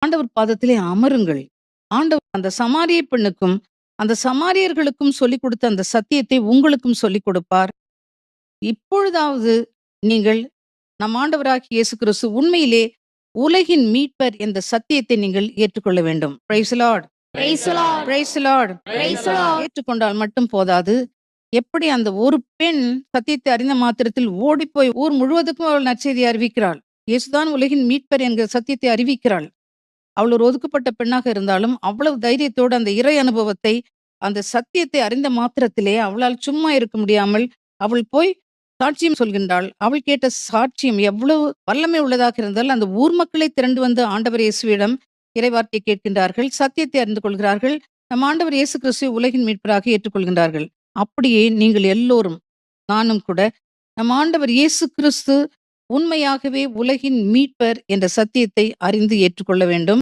ஆண்டவர் பாதத்திலே அமருங்கள். ஆண்டவர் அந்த சமாரிய பெண்ணுக்கும், அந்த சமாரியர்களுக்கும் சொல்லிக் கொடுத்த அந்த சத்தியத்தை உங்களுக்கும் சொல்லிக் கொடுப்பார். இப்பொழுதாவது நீங்கள் நம் ஆண்டவராகிய இயேசு கிறிஸ்து உண்மையிலே உலகின் மீட்பர் என்ற சத்தியத்தை நீங்கள் ஏற்றுக்கொள்ள வேண்டும். Praise the Lord. Praise the Lord. Praise the Lord. Praise the Lord. ஏற்றுக்கொண்டால் மட்டும் போதாது. எப்படி அந்த ஒரு பெண் சத்தியத்தை அறிந்த மாத்திரத்தில் ஓடிப்போய் ஊர் முழுவதுக்கும் அவள் நற்செய்தியை அறிவிக்கிறாள். இயேசுதான் உலகின் மீட்பர் என்கிற சத்தியத்தை அறிவிக்கிறாள். அவள் ஒரு ஒதுக்கப்பட்ட பெண்ணாக இருந்தாலும் அவ்வளவு தைரியத்தோடு அந்த இறை அனுபவத்தை, அந்த சத்தியத்தை அறிந்த மாத்திரத்திலே அவளால் சும்மா இருக்க முடியாமல் அவள் போய் சாட்சியம் சொல்கின்றாள். அவள் கேட்ட சாட்சியம் எவ்வளவு வல்லமை உள்ளதாக இருந்தால் அந்த ஊர் மக்களை திரண்டு வந்து ஆண்டவர் இயேசுவிடம் இறைவார்த்தையை கேட்கின்றார்கள். சத்தியத்தை அறிந்து கொள்கிறார்கள். நம் ஆண்டவர் இயேசு கிறிஸ்துவை உலகின் மீட்பராக ஏற்றுக்கொள்கின்றார்கள். அப்படியே நீங்கள் எல்லோரும், நானும் கூட, நம் ஆண்டவர் இயேசு கிறிஸ்து உண்மையாகவே உலகின் மீட்பர் என்ற சத்தியத்தை அறிந்து ஏற்றுக்கொள்ள வேண்டும்.